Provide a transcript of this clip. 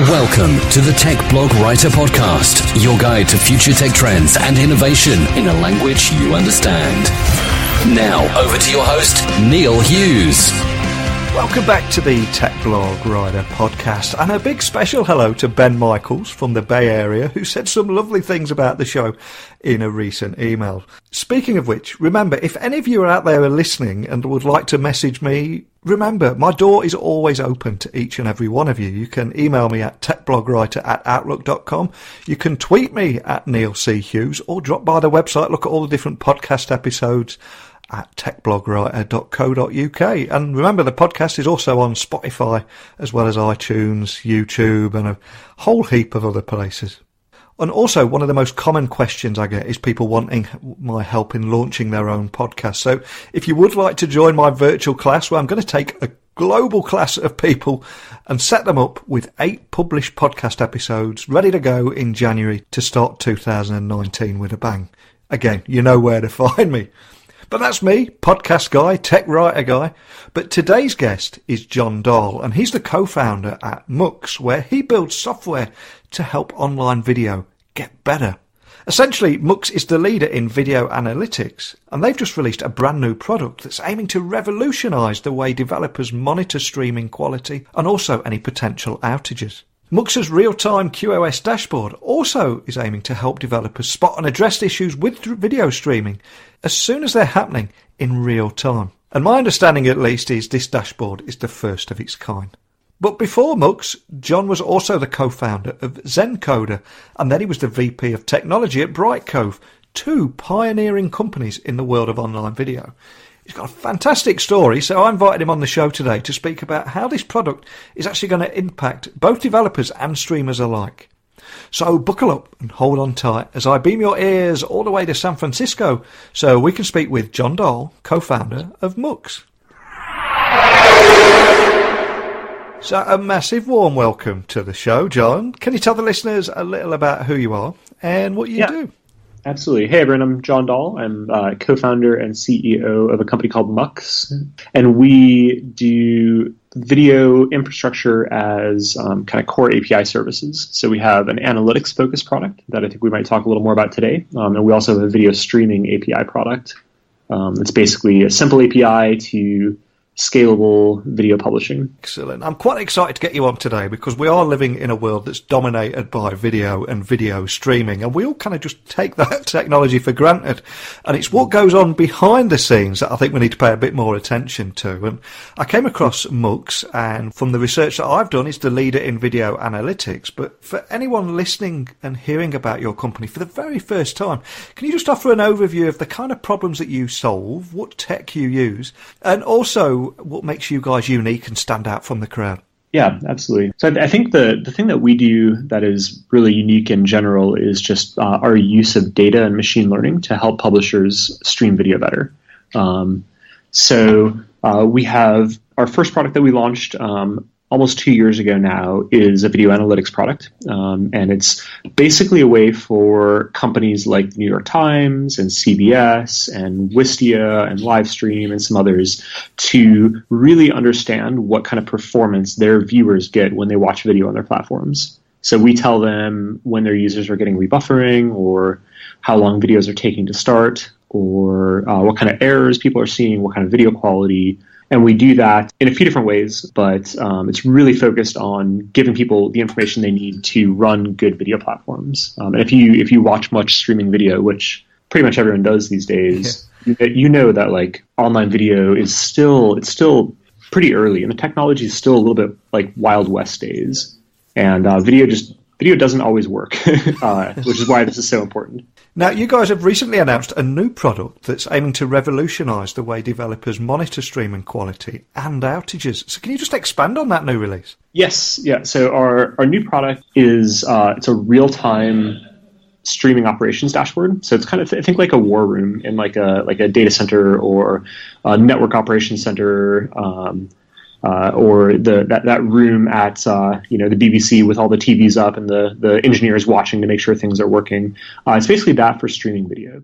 Welcome to the Tech Blog Writer Podcast, your guide to future tech trends and innovation in a language you understand. Now, over to your host, Neil Hughes. Welcome back to the Tech Blog Writer Podcast, and a big special hello to Ben Michaels from the Bay Area, who said some lovely things about the show in a recent email. Speaking of which, remember, if any of you are out there listening and would like to message me, remember, my door is always open to each and every one of you. You can email me at techblogwriter@outlook.com. You can tweet me at Neil C. Hughes, or drop by the website, look at all the different podcast episodes at techblogwriter.co.uk. And remember, the podcast is also on Spotify, as well as iTunes, YouTube, and a whole heap of other places. And also, one of the most common questions I get is people wanting my help in launching their own podcast. So if you would like to join my virtual class, where I'm going to take a global class of people and set them up with 8 published podcast episodes ready to go in January to start 2019 with a bang. Again, you know where to find me. But that's me, podcast guy, tech writer guy. But today's guest is John Dahl, and he's the co-founder at Mux, where he builds software to help online video get better. Essentially, Mux is the leader in video analytics, and they've just released a brand new product that's aiming to revolutionise the way developers monitor streaming quality and also any potential outages. Mux's real-time QoS dashboard also is aiming to help developers spot and address issues with video streaming as soon as they're happening in real time. And my understanding, at least, is this dashboard is the first of its kind. But before Mux, John was also the co-founder of Zencoder, and then he was the VP of Technology at Brightcove, 2 pioneering companies in the world of online video. He's got a fantastic story, so I invited him on the show today to speak about how this product is actually going to impact both developers and streamers alike. So buckle up and hold on tight as I beam your ears all the way to San Francisco so we can speak with John Dahl, co-founder of Mux. So a massive warm welcome to the show, John. Can you tell the listeners a little about who you are and what you do? Absolutely. Hey, everyone, I'm John Dahl. I'm co-founder and CEO of a company called Mux, and we do video infrastructure as kind of core API services. So we have an analytics-focused product that I think we might talk a little more about today, and we also have a video streaming API product. It's basically a simple API to scalable video publishing. Excellent. I'm quite excited to get you on today because we are living in a world that's dominated by video and video streaming, and we all kind of just take that technology for granted. And it's what goes on behind the scenes that I think we need to pay a bit more attention to. And I came across Mux, and from the research that I've done, it's the leader in video analytics. But for anyone listening and hearing about your company for the very first time, can you just offer an overview of the kind of problems that you solve, what tech you use, and also what makes you guys unique and stand out from the crowd? Yeah, absolutely. So I think the thing that we do that is really unique in general is just our use of data and machine learning to help publishers stream video better. We have our first product that we launched almost 2 years ago now is a video analytics product. And it's basically a way for companies like the New York Times and CBS and Wistia and Livestream and some others to really understand what kind of performance their viewers get when they watch video on their platforms. So we tell them when their users are getting rebuffering, or how long videos are taking to start, or what kind of errors people are seeing, what kind of video quality. And we do that in a few different ways, but it's really focused on giving people the information they need to run good video platforms. And if you watch much streaming video, which pretty much everyone does these days, you know that like online video is still pretty early, and the technology is still a little bit like Wild West days. And video doesn't always work, which is why this is so important. Now, you guys have recently announced a new product that's aiming to revolutionise the way developers monitor streaming quality and outages. So can you just expand on that new release? Yes, yeah. So our new product is it's a real-time streaming operations dashboard. So it's kind of, I think, like a war room in like a data center or a network operations center, or that room at the BBC with all the TVs up and the engineers watching to make sure things are working. It's basically that for streaming video.